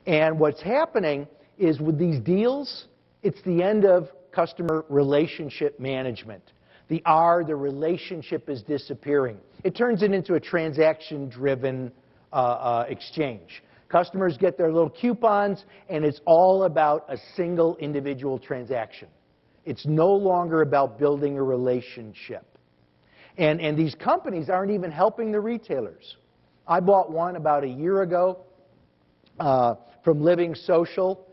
And what's happening is with these deals, it's the end of customer relationship management. The R, the relationship, is disappearing. It turns it into a transaction-driven exchange. Customers get their little coupons, and it's all about a single individual transaction. It's no longer about building a relationship. And these companies aren't even helping the retailers. I bought one about a year ago from Living Social.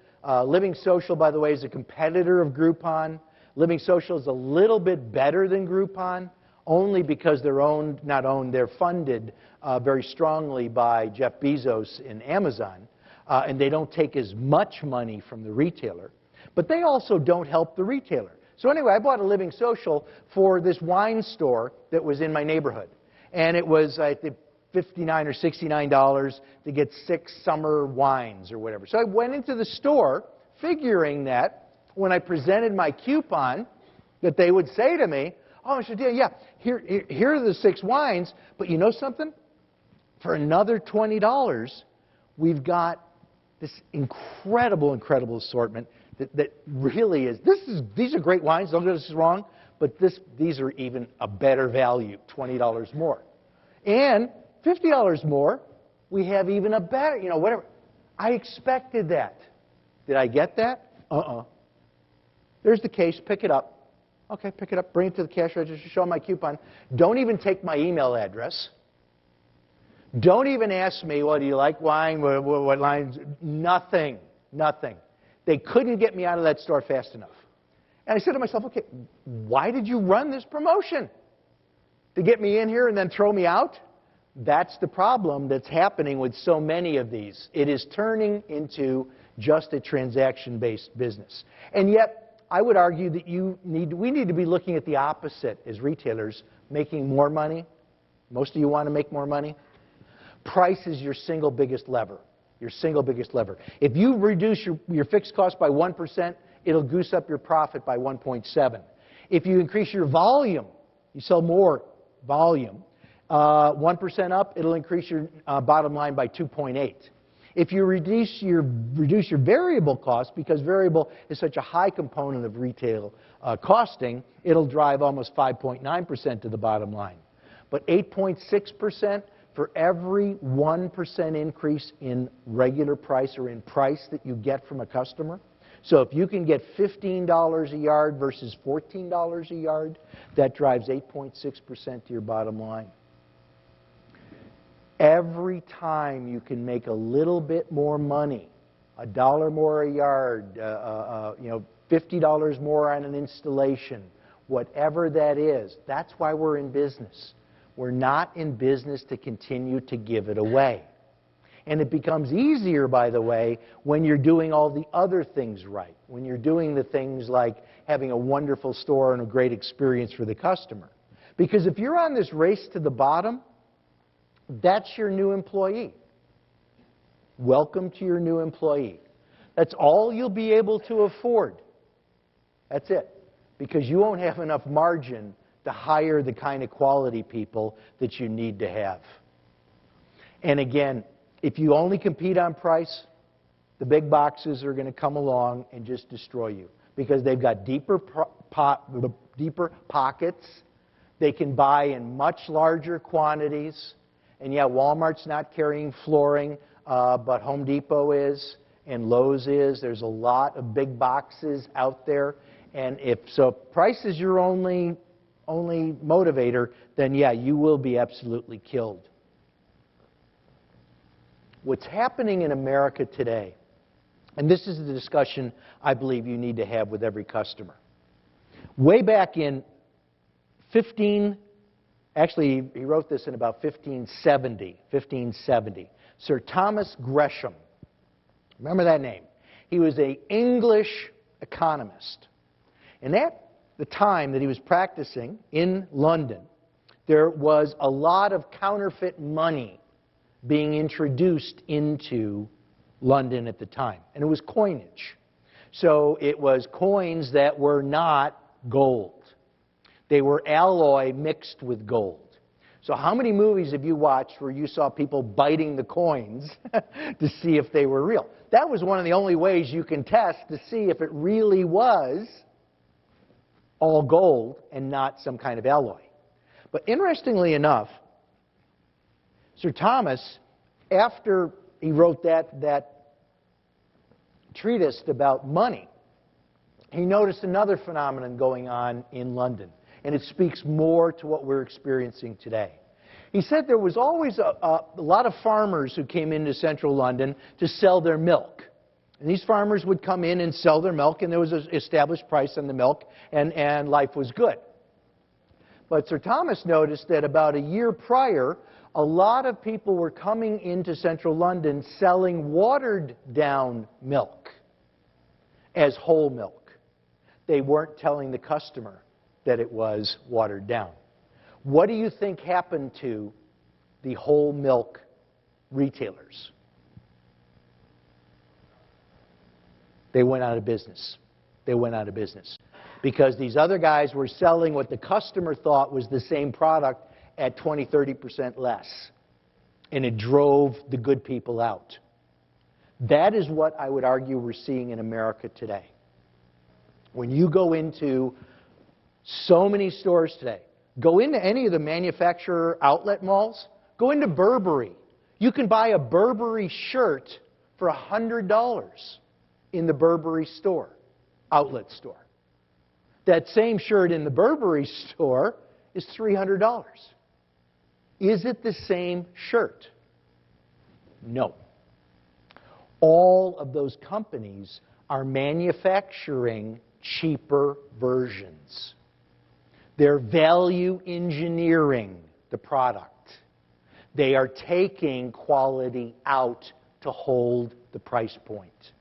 Living Social, by the way, is a competitor of Groupon. Living Social is a little bit better than Groupon, only because they're funded very strongly by Jeff Bezos in Amazon, and they don't take as much money from the retailer. But they also don't help the retailer. So anyway, I bought a Living Social for this wine store that was in my neighborhood. And it was, I think, $59 or $69 to get 6 summer wines or whatever. So I went into the store figuring that when I presented my coupon, that they would say to me, oh, Mr. Dion, yeah, here are the 6 wines, but you know something? For another $20, we've got this incredible assortment that really is, these are great wines, don't get us wrong, but these are even a better value, $20 more. And $50 more, we have even a better, whatever. I expected that. Did I get that? There's the case, pick it up. Okay, pick it up, bring it to the cash register, show them my coupon. Don't even take my email address. Don't even ask me, well, do you like wine, what lines? Nothing. They couldn't get me out of that store fast enough. And I said to myself, okay, why did you run this promotion? To get me in here and then throw me out? That's the problem that's happening with so many of these. It is turning into just a transaction-based business. And yet, I would argue that we need to be looking at the opposite as retailers, making more money. Most of you want to make more money. Price is your single biggest lever. Your single biggest lever. If you reduce your fixed cost by 1%, it'll goose up your profit by 1.7. If you increase your volume, you sell more volume, 1% up, it'll increase your bottom line by 2.8. If you reduce your variable cost, because variable is such a high component of retail costing, it'll drive almost 5.9% to the bottom line. But 8.6%, for every 1% increase in regular price or in price that you get from a customer. So if you can get $15 a yard versus $14 a yard, that drives 8.6% to your bottom line. Every time you can make a little bit more money, $1 more a yard, $50 more on an installation, whatever that is, that's why we're in business. We're not in business to continue to give it away. And it becomes easier, by the way, when you're doing all the other things right. When you're doing the things like having a wonderful store and a great experience for the customer. Because if you're on this race to the bottom, that's your new employee. Welcome to your new employee. That's all you'll be able to afford. That's it. Because you won't have enough margin to hire the kind of quality people that you need to have. And again, if you only compete on price, the big boxes are going to come along and just destroy you. Because they've got deeper pockets. They can buy in much larger quantities. And yeah, Walmart's not carrying flooring, but Home Depot is, and Lowe's is. There's a lot of big boxes out there. And if price is your only motivator, then yeah, you will be absolutely killed. What's happening in America today, and this is the discussion I believe you need to have with every customer. Way back in actually he wrote this in about 1570, Sir Thomas Gresham. Remember that name? He was an English economist. And at the time that he was practicing in London, there was a lot of counterfeit money being introduced into London at the time. And it was coinage. So it was coins that were not gold. They were alloy mixed with gold. So how many movies have you watched where you saw people biting the coins to see if they were real? That was one of the only ways you can test to see if it really was all gold and not some kind of alloy. But interestingly enough, Sir Thomas, after he wrote that treatise about money, he noticed another phenomenon going on in London, and it speaks more to what we're experiencing today. He said there was always a lot of farmers who came into central London to sell their milk. And these farmers would come in and sell their milk, and there was an established price on the milk, and life was good. But Sir Thomas noticed that about a year prior, a lot of people were coming into central London selling watered-down milk as whole milk. They weren't telling the customer that it was watered down. What do you think happened to the whole milk retailers? They went out of business. They went out of business. Because these other guys were selling what the customer thought was the same product at 20, 30% less. And it drove the good people out. That is what I would argue we're seeing in America today. When you go into so many stores today, go into any of the manufacturer outlet malls, go into Burberry. You can buy a Burberry shirt for $100 in the Burberry store, outlet store. That same shirt in the Burberry store is $300. Is it the same shirt? No. All of those companies are manufacturing cheaper versions. They're value engineering the product. They are taking quality out to hold the price point.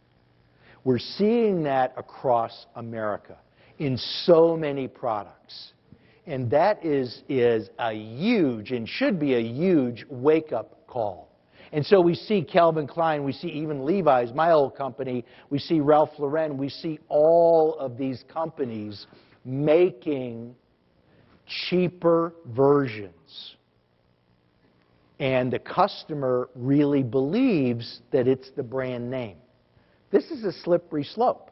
We're seeing that across America in so many products. And that is a huge, and should be a huge, wake-up call. And so we see Calvin Klein, we see even Levi's, my old company, we see Ralph Lauren, we see all of these companies making cheaper versions. And the customer really believes that it's the brand name. This is a slippery slope.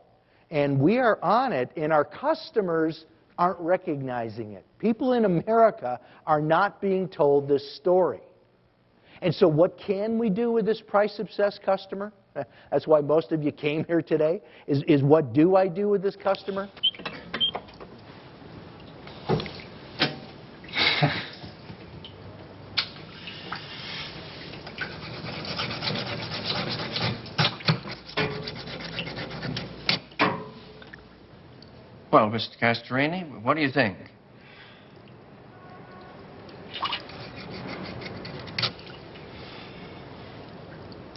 And we are on it, and our customers aren't recognizing it. People in America are not being told this story. And so what can we do with this price-obsessed customer? That's why most of you came here today, is what do I do with this customer? Well, Mr. Castorini, what do you think?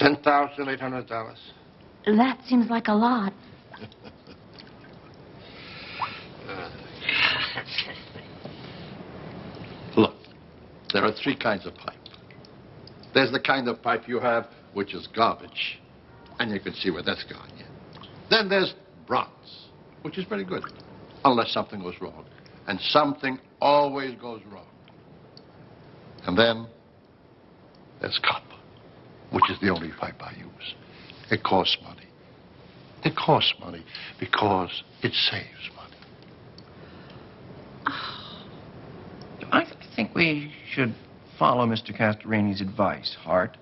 $10,800. That seems like a lot. Look, there are three kinds of pipe. There's the kind of pipe you have, which is garbage, and you can see where that's gone yet. Then there's bronze, which is pretty good, unless something goes wrong. And something always goes wrong. And then there's copper, which is the only pipe I use. It costs money. It costs money because it saves money. I think we should follow Mr. Castorini's advice, Hart.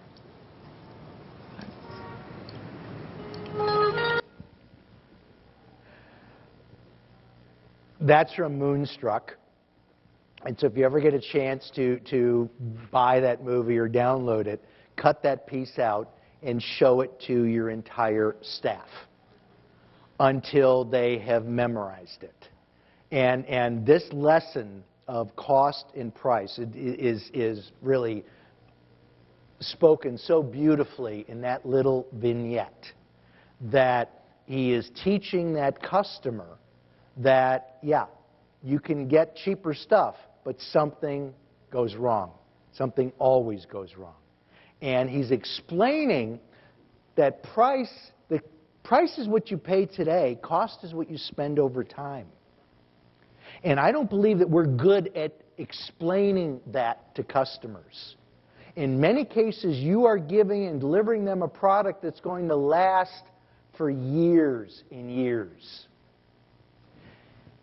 That's from Moonstruck. And so if you ever get a chance to buy that movie or download it, cut that piece out and show it to your entire staff until they have memorized it. And this lesson of cost and price is really spoken so beautifully in that little vignette, that he is teaching that customer that, yeah, you can get cheaper stuff, but something goes wrong. Something always goes wrong. And he's explaining that the price is what you pay today, cost is what you spend over time. And I don't believe that we're good at explaining that to customers. In many cases, you are giving and delivering them a product that's going to last for years and years.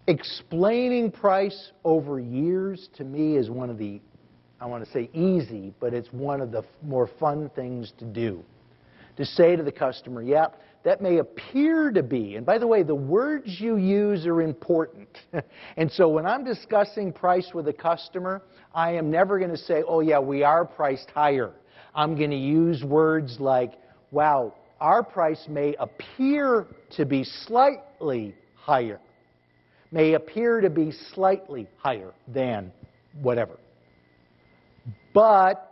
Explaining price over years, to me, is one of the, I want to say easy, but it's one of the more fun things to do. To say to the customer, yeah, that may appear to be, and by the way, the words you use are important. And so when I'm discussing price with a customer, I am never going to say, oh yeah, we are priced higher. I'm going to use words like, wow, our price may appear to be slightly higher. May appear to be slightly higher than whatever. But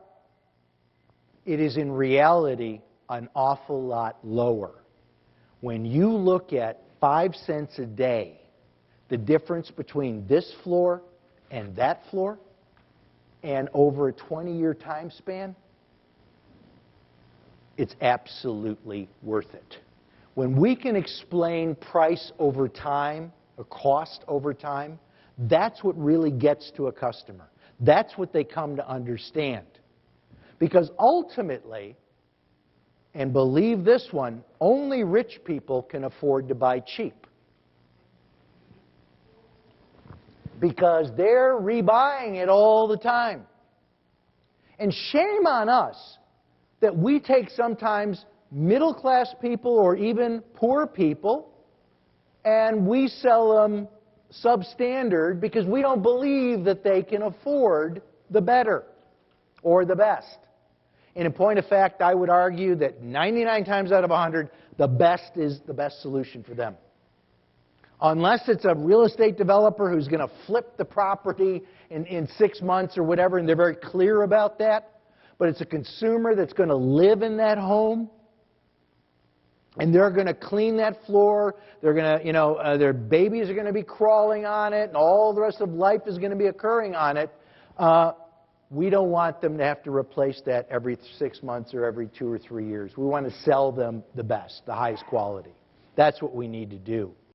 it is in reality an awful lot lower. When you look at 5 cents a day, the difference between this floor and that floor, and over a 20-year time span, it's absolutely worth it. When we can explain price over time, or cost over time, that's what really gets to a customer. That's what they come to understand. Because ultimately, and believe this one, only rich people can afford to buy cheap. Because they're rebuying it all the time. And shame on us that we take sometimes middle-class people or even poor people and we sell them substandard because we don't believe that they can afford the better or the best. And in point of fact, I would argue that 99 times out of 100, the best is the best solution for them. Unless it's a real estate developer who's going to flip the property in 6 months or whatever, and they're very clear about that. But it's a consumer that's going to live in that home, and they're going to clean that floor. They're going to, their babies are going to be crawling on it, and all the rest of life is going to be occurring on it. We don't want them to have to replace that every 6 months or every 2 or 3 years. We want to sell them the best, the highest quality. That's what we need to do.